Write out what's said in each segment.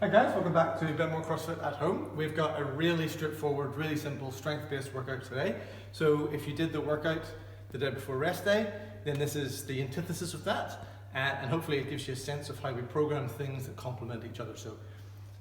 Hi guys, welcome back to Benmore CrossFit at home. We've got a really straightforward, really simple strength-based workout today. So if you did the workout the day before rest day, then this is the antithesis of that. And hopefully it gives you a sense of how we program things that complement each other. So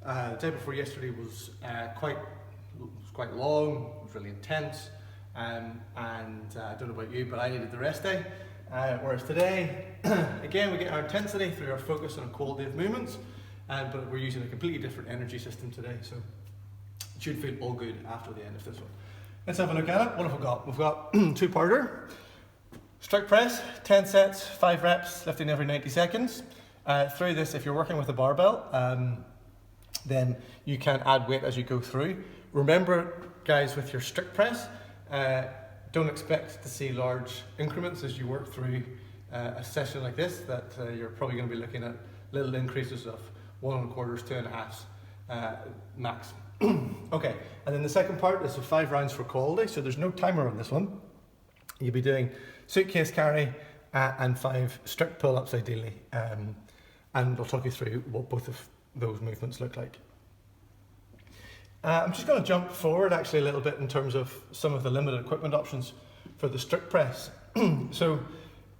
the day before yesterday was quite long, it was really intense. And I don't know about you, but I needed the rest day. Whereas today, again, we get our intensity through our focus on quality of movements. But we're using a completely different energy system today, so it should feel all good after the end of this one. Let's have a look at it. What have we got? We've got two-parter, strict press, 10 sets, 5 reps, lifting every 90 seconds. Through this, if you're working with a barbell, then you can add weight as you go through. Remember, guys, with your strict press, don't expect to see large increments as you work through a session like this, that you're probably going to be looking at little increases of 1 1/4s, 2 1/2s max. Okay, and then the second part is the 5 rounds for quality, so there's no timer on this one. You'll be doing suitcase carry and 5 strict pull-ups ideally, and I'll talk you through what both of those movements look like. I'm just going to jump forward actually a little bit in terms of some of the limited equipment options for the strict press. So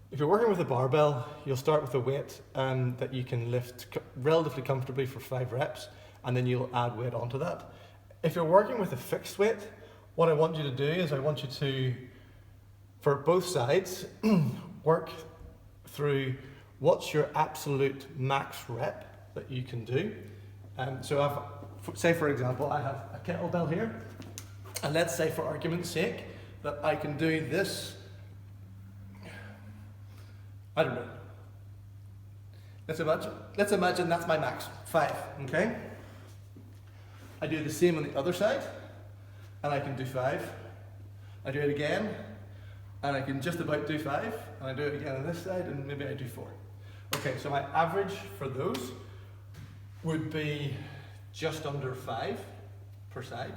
if you're working with a barbell, you'll start with a weight that you can lift relatively comfortably for 5 reps, and then you'll add weight onto that. If you're working with a fixed weight, what I want you to do is I want you to, for both sides, work through what's your absolute max rep that you can do. So say for example, I have a kettlebell here, and let's say for argument's sake that I can do this. I don't know. Let's imagine that's my max, 5, okay? I do the same on the other side, and I can do 5. I do it again, and I can just about do 5, and I do it again on this side, and maybe I do 4. Okay, so my average for those would be just under 5 per side.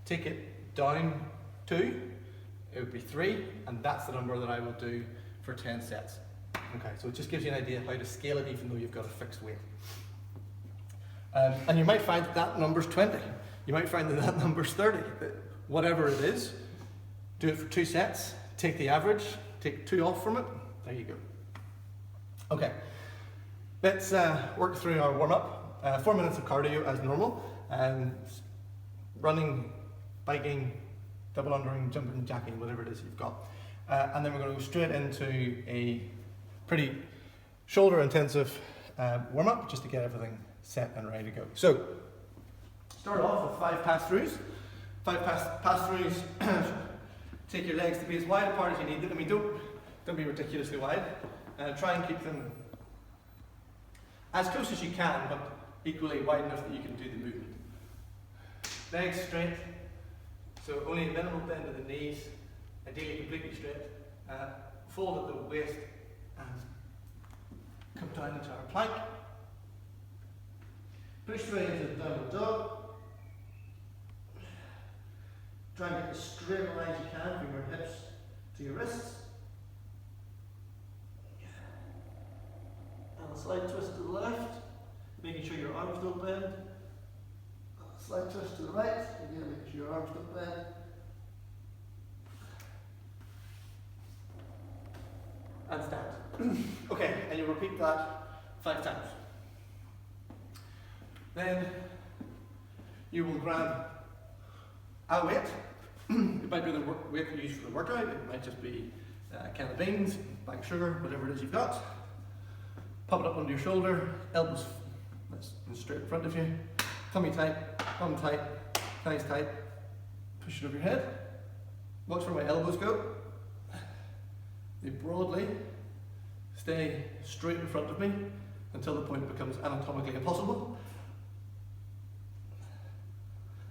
Take it down 2, it would be 3, and that's the number that I will do for 10 sets. Okay, so it just gives you an idea of how to scale it even though you've got a fixed weight. And you might find that that number's 20. You might find that that number's 30. But whatever it is, do it for 2 sets, take the average, take 2 off from it, there you go. Okay, let's work through our warm-up. 4 minutes of cardio as normal. Running, biking, double undering, jumping, jacking, whatever it is you've got. And then we're going to go straight into a pretty shoulder intensive warm-up just to get everything set and ready to go. So start off with 5 pass-throughs. 5 pass-throughs. Take your legs to be as wide apart as you need them. I mean, don't be ridiculously wide. Try and keep them as close as you can, but equally wide enough that you can do the movement. Legs straight, so only a minimal bend at the knees, ideally completely straight. Fold at the waist and come down into our plank. Push through into the downward dog. Try and get as straight a line as you can from your hips to your wrists. And a slight twist to the left, making sure your arms don't bend. And a slight twist to the right, again making sure your arms don't bend. And stand. Okay, and you repeat that 5 times. Then you will grab a weight. It might be the weight you use for the workout, it might just be a can of beans, bag of sugar, whatever it is you've got. Pop it up under your shoulder, elbows straight in front of you, tummy tight, bum tight, thighs tight, push it over your head. Watch where my elbows go. They broadly stay straight in front of me until the point becomes anatomically impossible.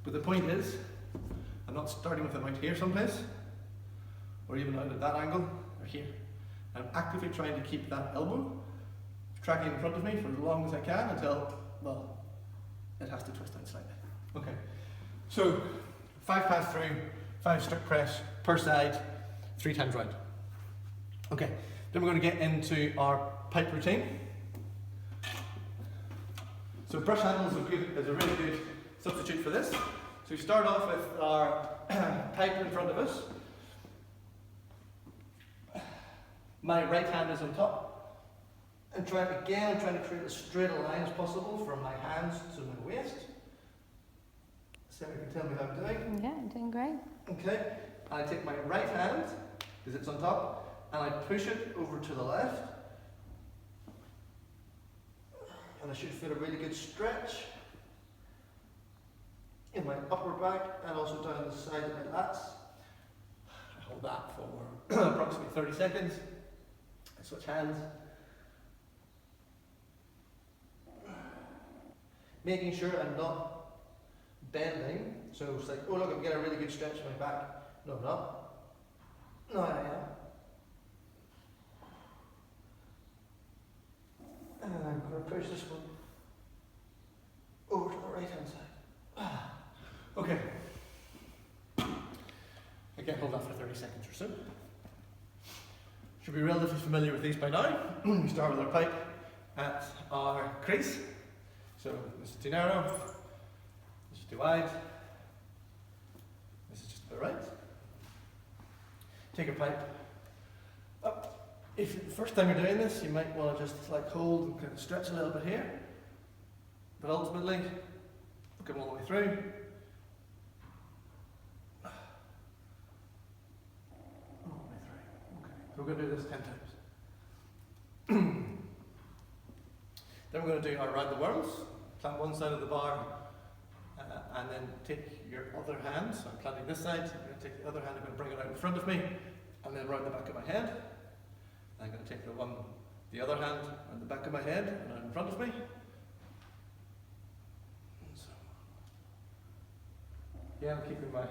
But the point is, I'm not starting with them out here someplace, or even out at that angle, or here. I'm actively trying to keep that elbow tracking in front of me for as long as I can until, well, it has to twist out slightly. Okay, so 5 pass-through, 5 strict press per side, 3 times round. Okay, then we're going to get into our pipe routine. So So brush handles is a really good substitute for this. So we start off with our pipe in front of us. My right hand is on top. And trying to create as straight a line as possible from my hands to my waist. Sarah can tell me how I'm doing. Yeah, I'm doing great. Okay. And I take my right hand, because it's on top, and I push it over to the left. And I should feel a really good stretch in my upper back and also down the side of my lats. I hold that for approximately 30 seconds. I switch hands. Making sure I'm not bending. So it's like, oh look, I'm getting a really good stretch in my back. No, I'm not. No, I am. And I'm going to push this one over to the right hand side. Okay. Again, hold that for 30 seconds or so. Should be relatively familiar with these by now. We start with our pipe at our crease. So this is too narrow, this is too wide, this is just about right. Take your pipe up. If the first time you're doing this, you might want to just like hold and kind of stretch a little bit here. But ultimately, come all the way through. All the way through. Okay. So we're going to do this 10 times. Then we're going to do our round the worlds. Plant one side of the bar and then take your other hand. So I'm planting this side. I'm going to take the other hand, I'm going to bring it out in front of me and then round the back of my head. I'm going to take the other hand around the back of my head and out in front of me. So, yeah, I'm keeping my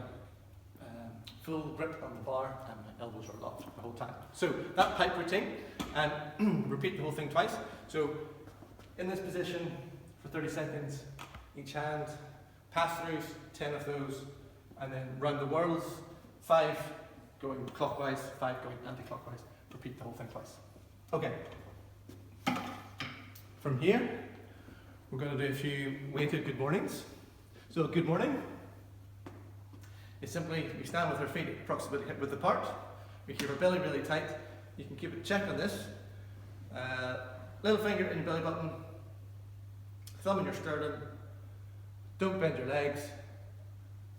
full grip on the bar and my elbows are locked the whole time. So that pipe routine, and repeat the whole thing twice. So in this position for 30 seconds, each hand, pass-throughs, 10 of those, and then round the worlds, 5 going clockwise, 5 going anti-clockwise. Repeat the whole thing twice. Okay. From here, we're going to do a few weighted good mornings. So good morning is simply, we stand with our feet approximately hip width apart. We keep our belly really tight. You can keep a check on this. Little finger in your belly button, thumb in your sternum. Don't bend your legs,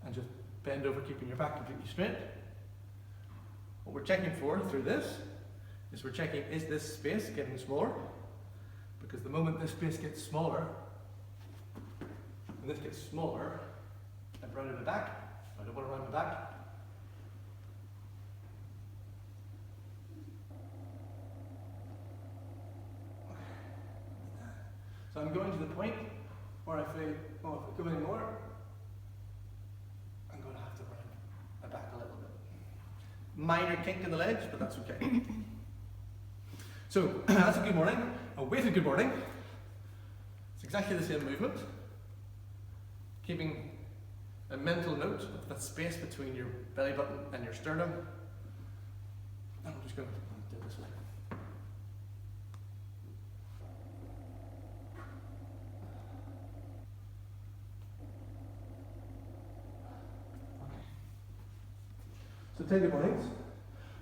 and just bend over, keeping your back completely straight. What we're checking for through this is we're checking, is this space getting smaller? Because the moment this space gets smaller, and this gets smaller, I'm rounding my back. I don't want to round my back. So I'm going to the point where I feel, oh, if I go any more, I'm going to have to round my back a little bit. Minor kink in the legs, but that's okay. So that's a good morning, a weighted good morning. It's exactly the same movement. Keeping a mental note of that space between your belly button and your sternum. And I'm just going to do it this way. So 10 good mornings,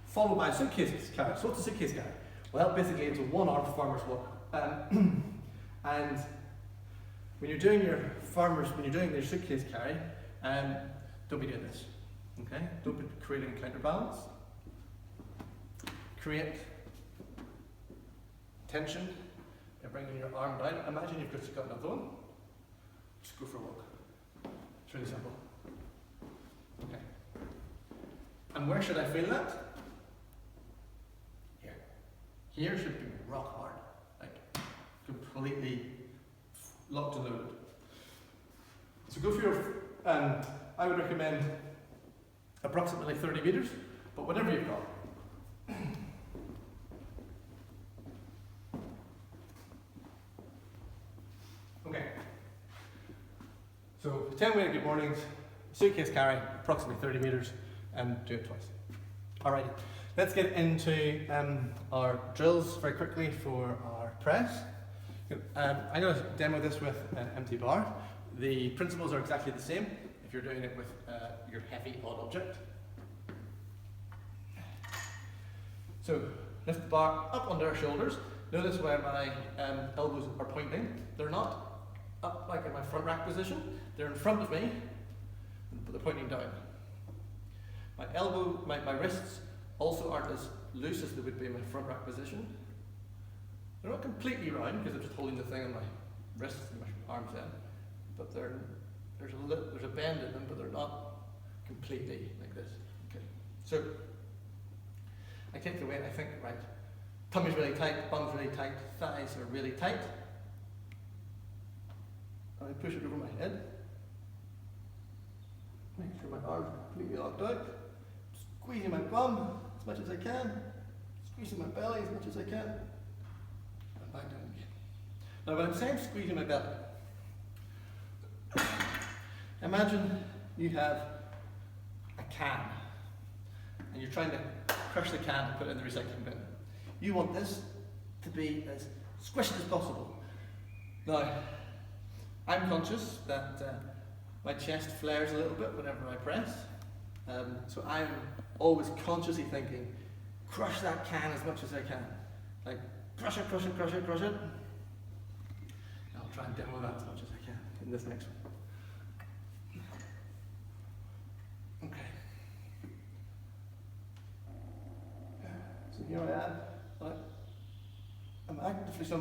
followed by a suitcase carry. So what's a suitcase carry? Well, basically it's a one-arm farmer's walk. And when you're doing your suitcase carry, don't be doing this. Okay? Don't be creating counterbalance. Create tension by bringing your arm down. Imagine you've just got another one. Just go for a walk. It's really simple. Okay. And where should I feel that? Here. Here should be rock hard. Like completely locked and loaded. So go for your, I would recommend approximately 30 meters, but whatever you've got. Okay. So 10 weighted good mornings, suitcase carry, approximately 30 meters, and do it twice. Alrighty, let's get into our drills very quickly for our press. I'm going to demo this with an empty bar. The principles are exactly the same if you're doing it with your heavy odd object. So lift the bar up under our shoulders. Notice where my elbows are pointing. They're not up like in my front rack position. They're in front of me, but they're pointing down. My wrists also aren't as loose as they would be in my front rack position. They're not completely round because I'm just holding the thing on my wrists and my arms in, but there's a bend in them, but they're not completely like this. Okay, so I take the weight. I think right. Tummy's really tight, bum's really tight, thighs are really tight. And I push it over my head. Make sure my arms are completely locked out. Squeezing my bum as much as I can. Squeezing my belly as much as I can. And back down again. Now when I'm saying squeezing my belly, imagine you have a can and you're trying to crush the can to put it in the recycling bin. You want this to be as squished as possible. Now, I'm conscious that my chest flares a little bit whenever I press, so I'm always consciously thinking, crush that can as much as I can. Like, crush it, crush it, crush it, crush it. I'll try and demo that as much as I can in this next one. Okay. So here I am.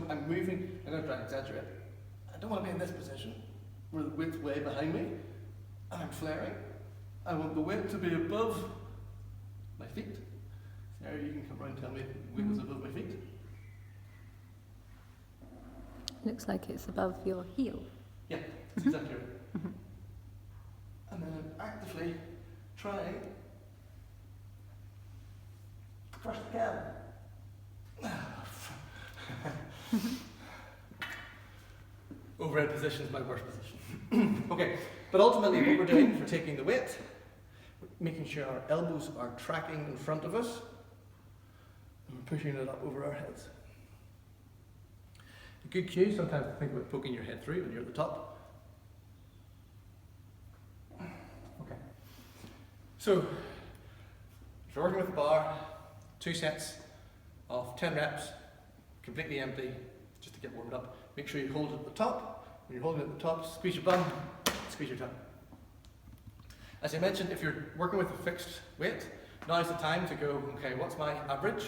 I'm moving. I'm going to try and exaggerate. I don't want to be in this position where the weight's way behind me and I'm flaring. I want the weight to be above my feet. Sarah, you can come around and tell me the weight is above my feet. Looks like it's above your heel. Yeah, that's exactly right. Mm-hmm. And then I'm actively trying to crush the can. Overhead position is my worst position. Okay, but ultimately what we're doing for taking the weight, making sure our elbows are tracking in front of us, and we're pushing it up over our heads. A good cue sometimes to think about poking your head through when you're at the top. Okay, so if you're working with a bar, 2 sets of 10 reps, completely empty, just to get warmed up. Make sure you hold it at the top. When you're holding it at the top, squeeze your bum, squeeze your tongue. As I mentioned, if you're working with a fixed weight, now is the time to go, okay, what's my average?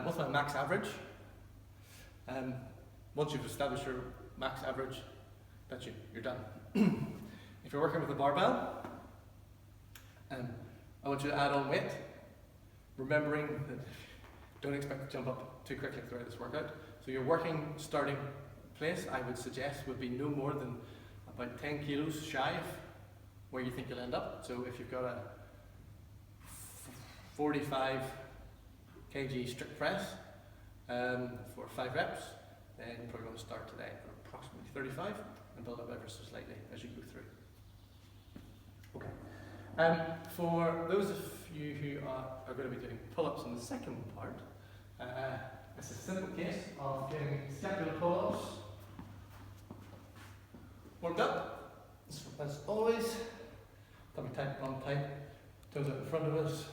What's my max average? Once you've established your max average, that's you, you're done. If you're working with a barbell, I want you to add on weight, remembering that don't expect to jump up too quickly throughout this workout. So your working starting place, I would suggest, would be no more than about 10 kilos shy of where you think you'll end up. So if you've got a 45 kg strict press for 5 reps, then you're probably going to start today at approximately 35 and build up ever so slightly as you go through. Okay. For those of you who are going to be doing pull-ups in the second part, it's a simple case of getting scapular pull-ups warmed up. As always, tummy tight, bum tight, toes out in front of us,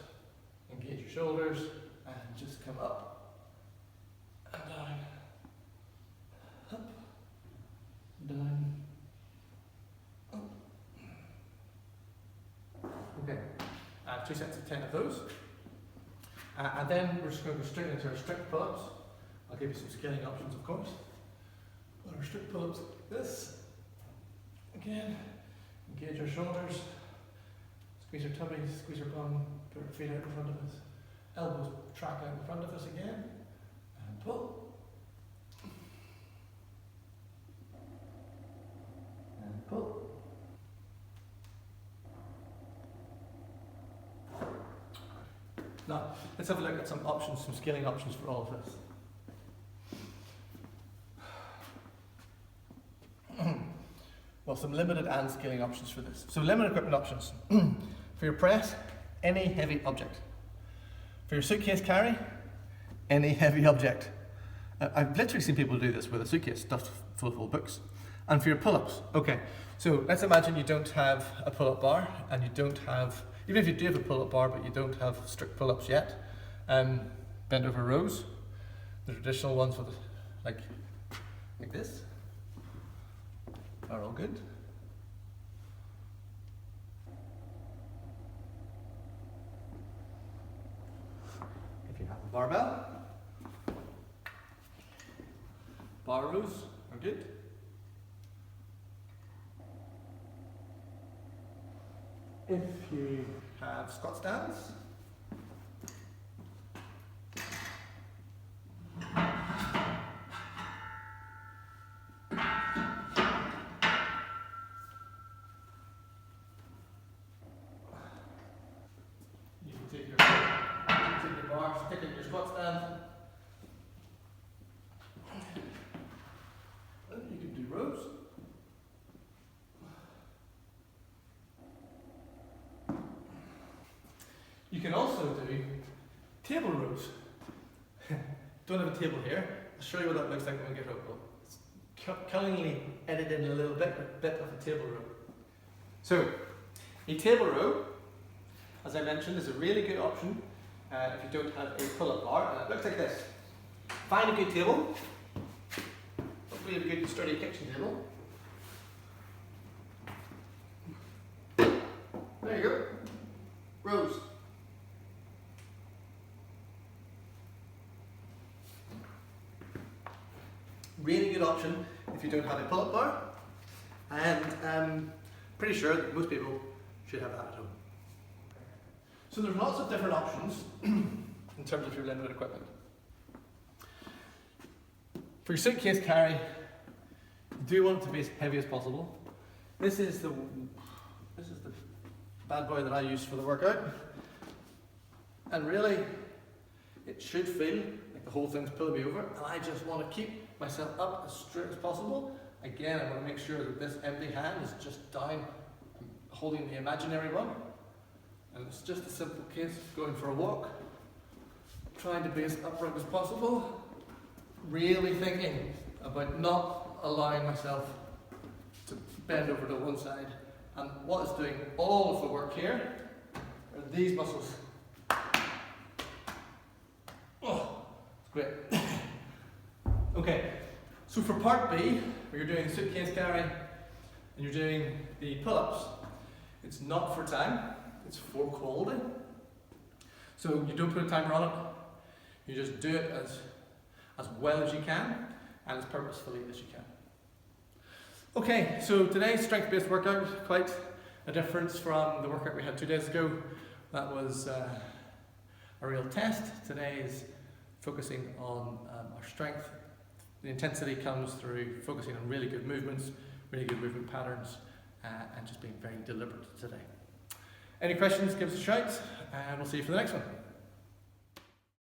engage your shoulders, and just come up and down, up, down, up. Okay, 2 sets of 10 of those. And then we're just going to go straight into our strict pull-ups. I'll give you some scaling options, of course. But our strict pull-ups like this. Again, engage our shoulders, squeeze our tummy, squeeze our bum, put our feet out in front of us. Elbows track out in front of us again. And pull. And pull. Now, let's have a look at some options, some scaling options for all of this. Well, some limited and scaling options for this. So limited equipment options. For your press, any heavy object. For your suitcase carry, any heavy object. I've literally seen people do this with a suitcase stuffed full of books. And for your pull-ups, okay, so let's imagine you don't have a pull-up bar and you don't have, even if you do have a pull-up bar but you don't have strict pull-ups yet, bend over rows, the traditional ones with like this, are all good. If you have a barbell, bar rows are good. If you have squat stands, you can take your bar, stick it in your squat stand, and you can do rows. You can also do table rows. Don't have a table here. I'll show you what that looks like when we get home. It's cunningly edited in a little bit of a table row. So, a table row, as I mentioned, is a really good option if you don't have a pull-up bar, and it looks like this. Find a good table. Hopefully a good sturdy kitchen table. There you go. Rows. Really good option if you don't have a pull-up bar, and I'm pretty sure that most people should have that at home. So there's lots of different options in terms of your limited equipment. For your suitcase carry, you do want it to be as heavy as possible. This is the bad boy that I use for the workout, and really it should feel like the whole thing's pulling me over, and I just want to keep myself up as straight as possible. Again, I want to make sure that this empty hand is just down, holding the imaginary one. And it's just a simple case of going for a walk, trying to be as upright as possible, really thinking about not allowing myself to bend over to one side. And what is doing all of the work here are these muscles. Oh, it's great. Okay, so for part B, where you're doing suitcase carry and you're doing the pull-ups, it's not for time, it's for quality. So you don't put a timer on it, you just do it as well as you can and as purposefully as you can. Okay, so today's strength-based workout, quite a difference from the workout we had 2 days ago. That was a real test. Today is focusing on our strength. The intensity comes through focusing on really good movements, really good movement patterns, and just being very deliberate today. Any questions, give us a shout, and we'll see you for the next one.